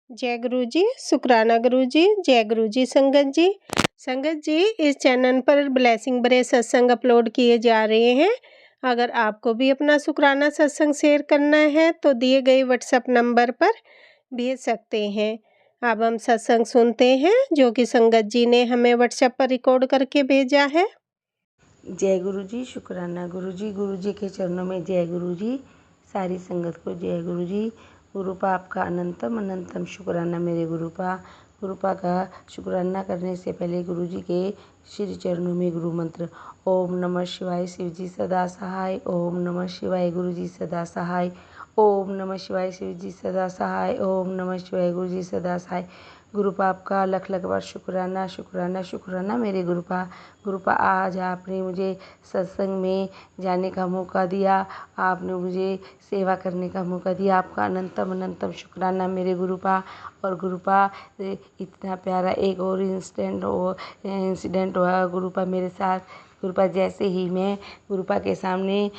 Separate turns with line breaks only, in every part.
जय गुरु जी, शुक्राना गुरु जी, जय गुरु जी संगत जी। संगत जी, इस चैनल पर ब्लेसिंग भरे सत्संग अपलोड किए जा रहे हैं। अगर आपको भी अपना शुक्राना सत्संग शेयर करना है तो दिए गए व्हाट्सएप नंबर पर भेज सकते हैं। अब हम सत्संग सुनते हैं जो कि संगत जी ने हमें व्हाट्सएप पर रिकॉर्ड करके भेजा है।
जय गुरु जी, शुक्राना गुरु जी के चरणों में जय गुरु जी। सारी संगत को जय गुरु जी। गुरुपा आपका अनंतम अनंतम शुक्राना मेरे गुरुपा का शुक्राना करने से पहले गुरु जी के श्री चरणों में गुरु मंत्र ओम नमः शिवाय शिव जी सदा सहाय। ओम नमः शिवाय गुरु जी सदा सहाय। ओम नमः शिवाय शिव जी सदा सहाय। ओम नमः शिवाय गुरु जी सदा सहाय। गुरुपा आपका लख लख बार शुक्राना शुक्राना शुक्राना मेरे गुरुपा आज आपने मुझे सत्संग में जाने का मौका दिया, आपने मुझे सेवा करने का मौका दिया। आपका अनंतम अनंतम शुक्राना मेरे गुरुपा। और गुरुपा इतना प्यारा एक और इंसिडेंट हुआ गुरुपा मेरे साथ। गुरुपा जैसे ही मैं गुरुपा के सामने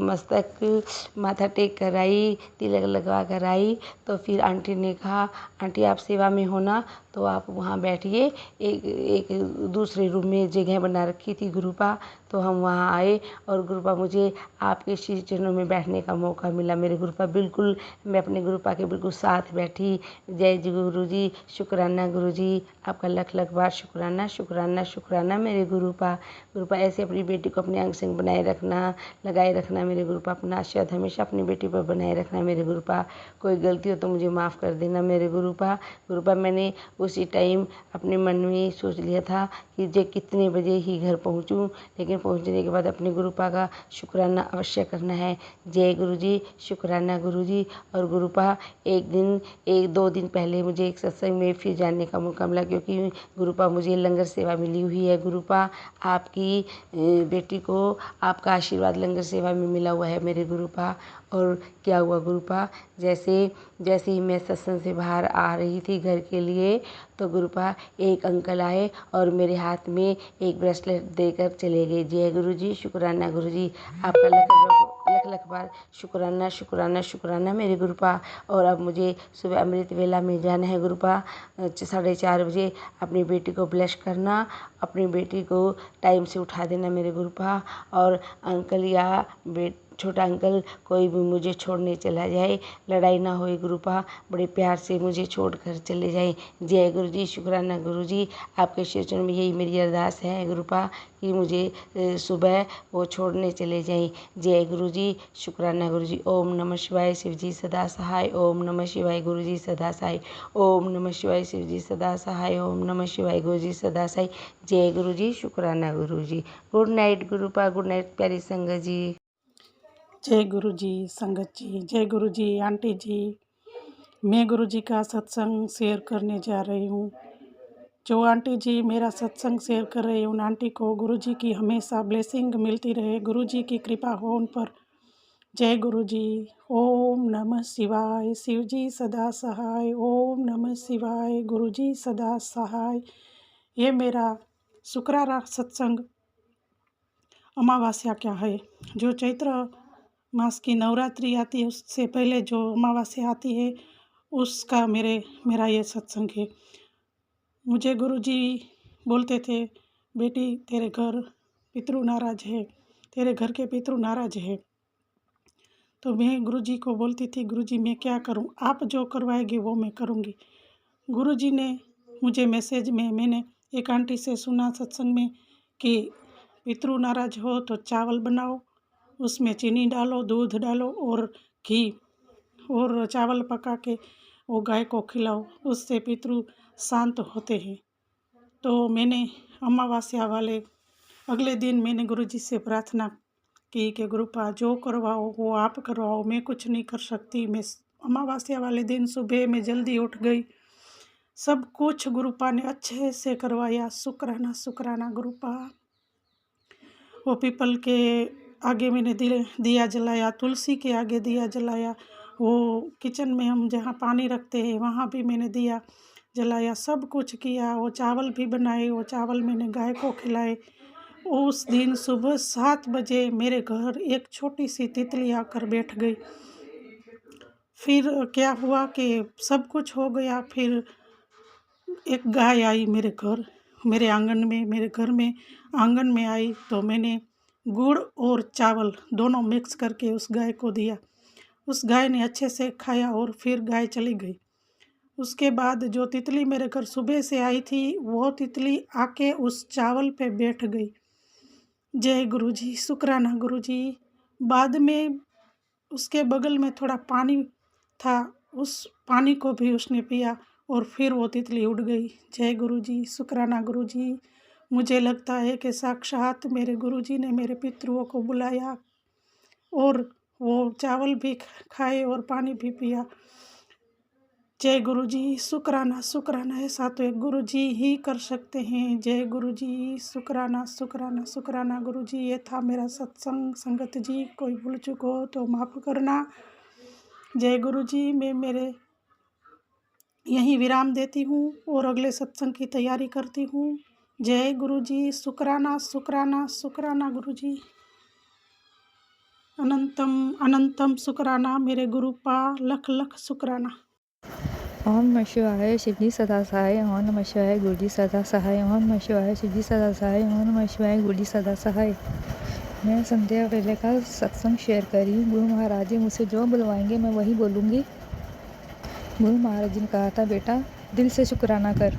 मस्तक माथा टेक कर आई, तिलक लगा कर आई, तो फिर आंटी ने कहा आंटी आप सेवा में हो ना, तो आप वहाँ बैठिए। एक दूसरे रूम में जगह बना रखी थी गुरुपा, तो हम वहाँ आए और गुरुपा मुझे आपके श्री चरणों में बैठने का मौका मिला मेरे गुरुपा। बिल्कुल मैं अपने गुरुपा के बिल्कुल साथ बैठी। जय जी गुरु जी, शुक्राना गुरु जी, आपका लख लख बार शुक्राना शुक्राना शुक्राना मेरे गुरुपा। ऐसे अपनी बेटी को अपने अंग संग बनाए रखना, लगाए रखना मेरे गुरुपा। अपना आशीर्वाद हमेशा अपनी बेटी पर बनाए रखना मेरे गुरुपा। कोई गलती हो तो मुझे माफ़ कर देना मेरे गुरुपा। मैंने उसी टाइम अपने मन में सोच लिया था कि जे कितने बजे ही घर पहुंचूं, लेकिन पहुंचने के बाद अपने गुरुपा का शुक्राना अवश्य करना है। जय गुरु जी, शुक्राना गुरु जी। और गुरुपा एक दो दिन पहले मुझे एक सत्संग में फिर जाने का मौका मिला, क्योंकि गुरुपा मुझे लंगर सेवा मिली हुई है गुरुपा। आपकी बेटी को आपका आशीर्वाद लंगर सेवा में मिला हुआ है मेरे गुरुपा। और क्या हुआ गुरुपा, जैसे ही मैं सत्संग से बाहर आ रही थी घर के लिए, तो गुरुपा एक अंकल आए और मेरे हाथ में एक ब्रेसलेट देकर चले गए। जय गुरु जी, शुक्राना गुरु जी, आपका लख लख बार शुक्राना शुक्राना शुक्राना मेरे गुरुपा। और अब मुझे सुबह अमृत वेला में जाना है गुरुपा, 4:30 बजे। अपनी बेटी को ब्लेस करना, अपनी बेटी को टाइम से उठा देना मेरे गुरुपा। और अंकल या छोटा अंकल कोई भी मुझे छोड़ने चला जाए, लड़ाई ना होए गुरुपा, बड़े प्यार से मुझे छोड़कर चले जाए। जय गुरु जी, शुक्राना गुरु जी, आपके श्री चरणों में यही मेरी अरदास है गुरुपा कि मुझे सुबह वो छोड़ने चले जाएं। जय गुरु जी, शुक्राना गुरु जी। ओम नमः शिवाय शिव जी सदा सहाय। ओम नमः शिवाय गुरु जी सदा सहाय। ओम नमः शिवाय शिव जी सदा सहाय। ओम नमः शिवाय गुरु जी सदा सहाय। जय गुरु जी, शुक्राना गुरु जी। गुड नाइट गुरुपा, गुड नाइट प्यारी संगत जी।
जय गुरु जी संगत जी, जय गुरु जी आंटी जी। मैं गुरु जी का सत्संग शेयर करने जा रही हूँ। जो आंटी जी मेरा सत्संग शेयर कर रही हूँ, उन आंटी को गुरु जी की हमेशा ब्लेसिंग मिलती रहे, गुरु जी की कृपा हो उन पर। जय गुरु जी। ओम नमः शिवाय शिव जी सदा सहाय। ओम नमः शिवाय गुरु जी सदा सहाय। ये मेरा शुक्राना सत्संग अमावस्या क्या है, जो चैत्र मास की नवरात्रि आती है उससे पहले जो अमावस्या आती है उसका मेरा ये सत्संग है। मुझे गुरुजी बोलते थे, बेटी तेरे घर पितृ नाराज है, तेरे घर के पितृ नाराज है। तो मैं गुरुजी को बोलती थी, गुरुजी मैं क्या करूं, आप जो करवाएंगे वो मैं करूंगी। गुरुजी ने मुझे मैसेज में, मैंने एक आंटी से सुना सत्संग में कि पितृ नाराज हो तो चावल बनाओ, उसमें चीनी डालो, दूध डालो और घी और चावल पका के वो गाय को खिलाओ, उससे पितृ शांत होते हैं। तो मैंने अमावस्या वाले अगले दिन मैंने गुरुजी से प्रार्थना की कि गुरुपा जो करवाओ वो आप करवाओ, मैं कुछ नहीं कर सकती। मैं अमावस्या वाले दिन सुबह में जल्दी उठ गई, सब कुछ गुरुपा ने अच्छे से करवाया। शुक्राना शुक्राना गुरुपा। वो पीपल के आगे मैंने दिया जलाया, तुलसी के आगे दिया जलाया, वो किचन में हम जहाँ पानी रखते हैं वहाँ भी मैंने दिया जलाया, सब कुछ किया। वो चावल भी बनाए, वो चावल मैंने गाय को खिलाए। उस दिन सुबह 7 बजे मेरे घर एक छोटी सी तितली आकर बैठ गई। फिर क्या हुआ कि सब कुछ हो गया। फिर एक गाय आई मेरे घर, मेरे आंगन में, मेरे घर में आंगन में आई, तो मैंने गुड़ और चावल दोनों मिक्स करके उस गाय को दिया। उस गाय ने अच्छे से खाया और फिर गाय चली गई। उसके बाद जो तितली मेरे घर सुबह से आई थी, वो तितली आके उस चावल पे बैठ गई। जय गुरु जी, शुक्राना गुरु जी। बाद में उसके बगल में थोड़ा पानी था, उस पानी को भी उसने पिया और फिर वो तितली उड़ गई। जय गुरु जी, शुक्राना गुरु जी। मुझे लगता है कि साक्षात मेरे गुरु जी ने मेरे पितरुओं को बुलाया और वो चावल भी खाए और पानी भी पिया। जय गुरु जी, शुक्राना शुक्राना, ऐसा तो एक गुरु जी ही कर सकते हैं। जय गुरु जी, शुक्राना शुक्राना शुक्राना गुरु जी। ये था मेरा सत्संग। संगत जी, कोई भूल चूक हो तो माफ़ करना। जय गुरु जी। मैं मेरे यहीं विराम देती हूँ और अगले सत्संग की तैयारी करती हूँ। जय गुरु जी, शुक्राना शुक्राना शुक्राना गुरु जी। अनंतम अनंतम शुक्राना मेरे गुरु पा, लख लख शुक्राना।
ओम नमः शिवाय, शिवजी सदा सहाय। ओम नमः शिवाय, गुरुजी सदा सहाय। ओम नमः शिवाय, शिवजी सदा सहाय। ओम नमः शिवाय, गुरुजी सदा सहाय। मैं संध्या वेले का सत्संग शेयर करी। गुरु महाराज जी मुझसे जो बुलवाएंगे मैं वही बोलूँगी। गुरु महाराज जी ने कहा था, बेटा दिल से शुक्राना कर।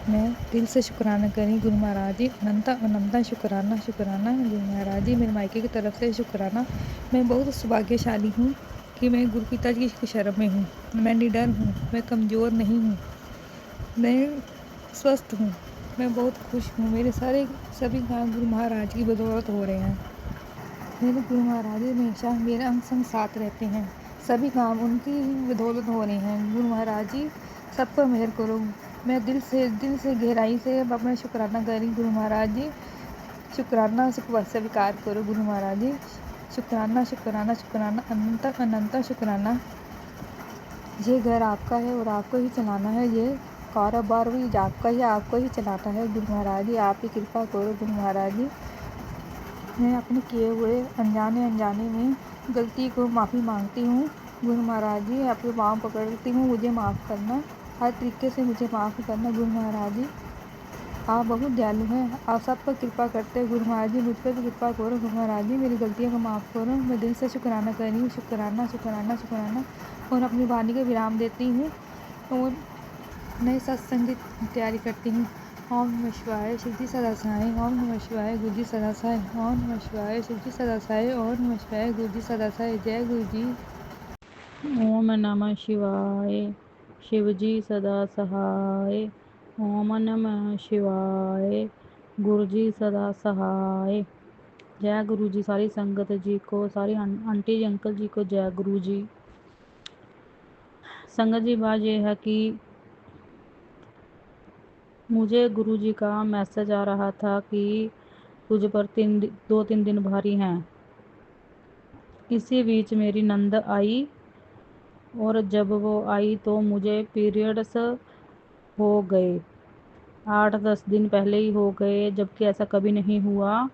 मैं दिल से शुक्राना करी। गुरु महाराज जी अनंता अनंता शुक्राना शुक्राना। गुरु महाराज जी मेरे मायके की तरफ से शुक्राना। मैं बहुत सौभाग्यशाली हूँ कि मैं गुरु पिता जी की शरण में हूँ। मैं निडर हूँ, मैं कमज़ोर नहीं हूँ, मैं स्वस्थ हूँ, मैं बहुत खुश हूँ। मेरे सभी काम गुरु महाराज की बदौलत हो रहे हैं। मेरे गुरु महाराज जी हमेशा मेरे अंग संग साथ रहते हैं। सभी काम उनकी ही बदौलत हो रहे हैं। गुरु महाराज जी सब पर मेहर करो। मैं दिल से गहराई से अपना शुक्राना करी। गुरु महाराज जी शुक्राना स्वीकार करो। गुरु महाराज जी शुक्राना शुक्राना शुक्राना, अनंत अनंत शुक्राना। ये घर आपका है और आपको ही चलाना है। ये कारोबार भी आपको ही चलाना है। गुरु महाराज जी आप ही कृपा करो। गुरु महाराज जी मैं अपने किए हुए अनजाने में गलती को माफ़ी मांगती हूँ। गुरु महाराज जी आपके पाँव पकड़ती हूँ, मुझे माफ़ करना, हर तरीके से मुझे माफ़ करना। गुरु महाराज जी आप बहुत दयालु हैं, आप सब पर कृपा करते हैं। गुरु महाराज जी मुझ पर भी कृपा करो। गुरु महाराज जी मेरी गलतियों को माफ़ करो। मैं दिल से शुक्राना कर रही हूँ। शुक्राना शुक्राना शुक्राना। और अपनी वाणी को विराम देती हूँ और नए सत्संग की तैयारी करती हूँ। ओम नमः शिवाय, शिवजी सदा सहाय। ओम नमः शिवाय, गुरुजी सदा सहाय। ओम नमः शिवाय, शिवजी सदा सहाय। ओम नमः शिवाय, गुरुजी सदा सहाय। जय गुरु जी।
ओम नमः शिवाय, शिवजी सदा सहाय। ओम नमः शिवाय, गुरुजी सदा सहाय। जय गुरु जी। सारी संगत जी को, सारी आंटी जी अंकल जी को जय गुरु जी। संगत जी बात यह है कि मुझे गुरु जी का मैसेज आ रहा था कि तुझ पर 2-3 दिन भारी हैं। इसी बीच मेरी नंद आई और जब वो आई तो मुझे पीरियड्स हो गए। 8-10 दिन पहले ही हो गए, जबकि ऐसा कभी नहीं हुआ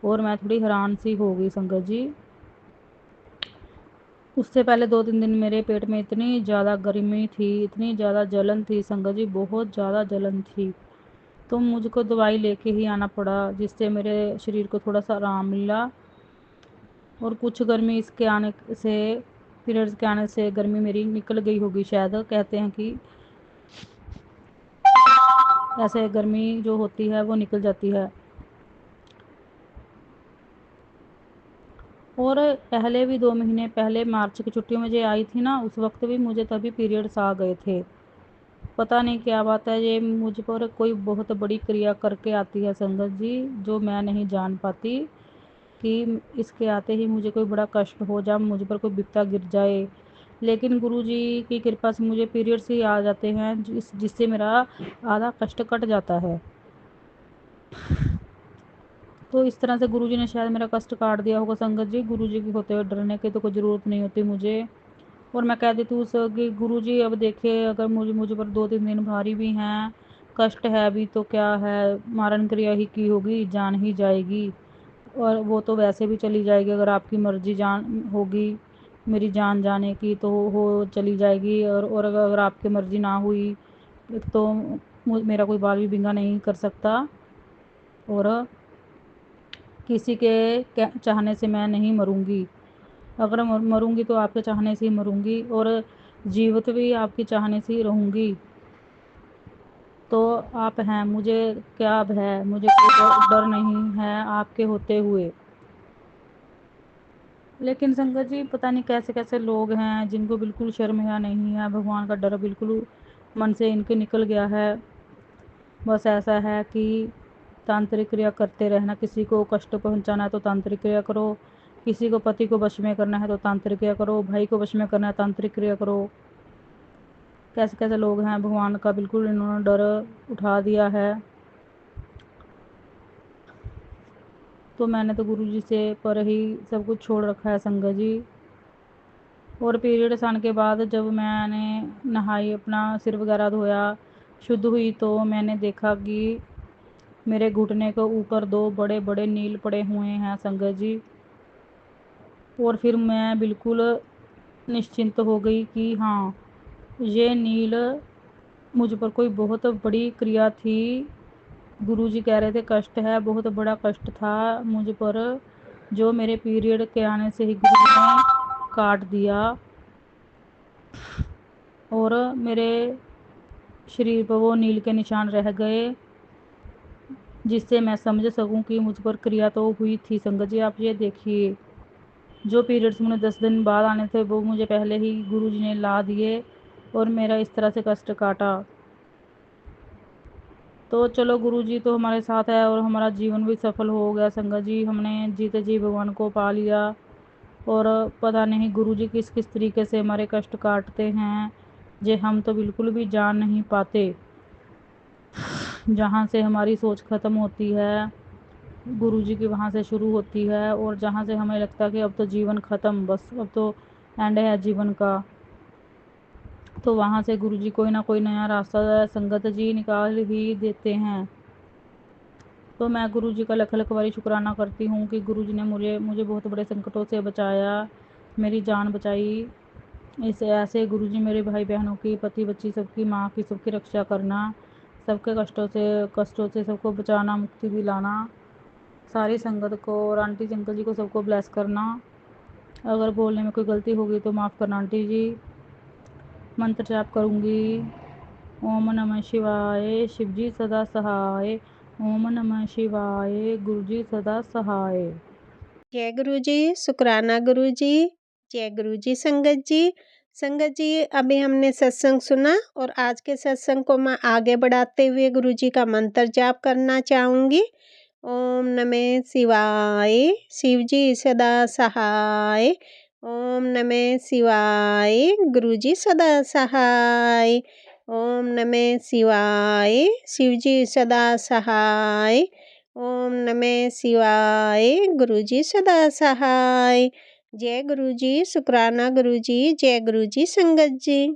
और मैं थोड़ी हैरान सी हो गई संगत जी। उससे पहले 2-3 दिन मेरे पेट में इतनी ज़्यादा गर्मी थी, इतनी ज़्यादा जलन थी संगत जी, बहुत ज़्यादा जलन थी। तो मुझको दवाई लेके ही आना पड़ा, जिससे मेरे शरीर को थोड़ा सा आराम मिला। और कुछ गर्मी इसके आने से, पीरियड्स के आने से गर्मी मेरी निकल गई होगी शायद। कहते हैं कि ऐसे गर्मी जो होती है वो निकल जाती है। और पहले भी 2 महीने पहले मार्च की छुट्टियों में जो आई थी ना, उस वक्त भी मुझे तभी पीरियड्स आ गए थे। पता नहीं क्या बात है, ये मुझ पर कोई बहुत बड़ी क्रिया करके आती है संगत जी, जो मैं नहीं जान पाती कि इसके आते ही मुझे कोई बड़ा कष्ट हो जाए, मुझ पर कोई विपदा गिर जाए। लेकिन गुरु जी की कृपा से मुझे पीरियड्स ही आ जाते हैं, जिससे मेरा आधा कष्ट कट जाता है। तो इस तरह से गुरु जी ने शायद मेरा कष्ट काट दिया होगा संगत जी। गुरु जी के होते हुए डरने की तो कोई ज़रूरत नहीं होती मुझे। और मैं कह देती हूँ कि गुरु जी अब देखिए, अगर मुझे पर 2-3 दिन भारी भी हैं, कष्ट है भी, तो क्या है, मारण क्रिया ही की होगी, जान ही जाएगी और वो तो वैसे भी चली जाएगी अगर आपकी मर्जी जान होगी। मेरी जान जाने की तो हो चली जाएगी, और अगर आपकी मर्ज़ी ना हुई तो मेरा कोई बाल भी बिंगा नहीं कर सकता, और किसी के चाहने से मैं नहीं मरूंगी। अगर मरूंगी तो आपके चाहने से ही मरूंगी, और जीवित भी आपके चाहने से ही रहूंगी। तो आप हैं, मुझे क्या भय, मुझे कोई डर नहीं है आपके होते हुए। लेकिन संगत जी, पता नहीं कैसे कैसे लोग हैं जिनको बिल्कुल शर्म या नहीं है, भगवान का डर बिल्कुल मन से इनके निकल गया है। बस ऐसा है कि तांत्रिक क्रिया करते रहना, किसी को कष्ट पहुंचाना है तो तांत्रिक क्रिया करो, किसी को पति को वश में करना है तो तांत्रिक क्रिया करो, भाई को वश में करना है तांत्रिक क्रिया करो। कैसे कैसे लोग हैं, भगवान का बिल्कुल इन्होंने डर उठा दिया है। तो मैंने तो गुरु जी से पर ही सब कुछ छोड़ रखा है संगत जी। और पीरियड्स आने के बाद जब मैंने नहाई, अपना सिर वगैरह धोया, शुद्ध हुई, तो मैंने देखा कि मेरे घुटने के ऊपर 2 बड़े बड़े नील पड़े हुए हैं संगत जी। और फिर मैं बिल्कुल निश्चिंत हो गई कि हाँ, ये नील मुझ पर कोई बहुत बड़ी क्रिया थी। गुरु जी कह रहे थे कष्ट है, बहुत बड़ा कष्ट था मुझ पर, जो मेरे पीरियड के आने से ही गुरु जी ने काट दिया, और मेरे शरीर पर वो नील के निशान रह गए, जिससे मैं समझ सकूं कि मुझ पर क्रिया तो हुई थी। संगत जी, आप ये देखिए, जो पीरियड्स मुझे 10 दिन बाद आने थे वो मुझे पहले ही गुरु जी ने ला दिए, और मेरा इस तरह से कष्ट काटा। तो चलो, गुरु जी तो हमारे साथ है और हमारा जीवन भी सफल हो गया संगत जी, हमने जीते जी भगवान को पा लिया। और पता नहीं गुरु जी किस किस तरीके से हमारे कष्ट काटते हैं, जे हम तो बिल्कुल भी जान नहीं पाते। जहाँ से हमारी सोच ख़त्म होती है, गुरु जी की वहाँ से शुरू होती है, और जहाँ से हमें लगता है कि अब तो जीवन ख़त्म, बस अब तो एंड है जीवन का, तो वहाँ से गुरु जी कोई ना कोई नया रास्ता संगत जी निकाल ही देते हैं। तो मैं गुरु जी का लख लख बारी शुक्राना करती हूँ कि गुरु जी ने मुझे बहुत बड़े संकटों से बचाया, मेरी जान बचाई। इस ऐसे गुरु जी मेरे भाई बहनों की, पति बच्ची सबकी, माँ की सबकी रक्षा करना, सबके कष्टों से सबको बचाना, मुक्ति दिलाना, सारी संगत को और आंटी जी अंकल जी को सबको ब्लेस करना। अगर बोलने में कोई गलती होगी तो माफ़ करना आंटी जी। मंत्र जाप करूँगी। ओम नमः शिवाय, शिव जी सदा सहाय। ओम नमः शिवाय, गुरु जी सदा सहाय।
जय गुरु जी, शुक्राना गुरु जी, जय गुरु जी संगत जी। संगत जी, अभी हमने सत्संग सुना, और आज के सत्संग को मैं आगे बढ़ाते हुए गुरु जी का मंत्र जाप करना चाहूँगी। ओम नमः शिवाय, शिव जी सदा सहाय। ओम नमः शिवाय, गुरु जी सदा सहाय। ओम नमः शिवाय, शिव जी सदा सहाय। ओम नमः शिवाय, गुरु जी सदा सहाय। जय गुरु जी, शुक्राना गुरु जी, जय गुरु जी संगत जी।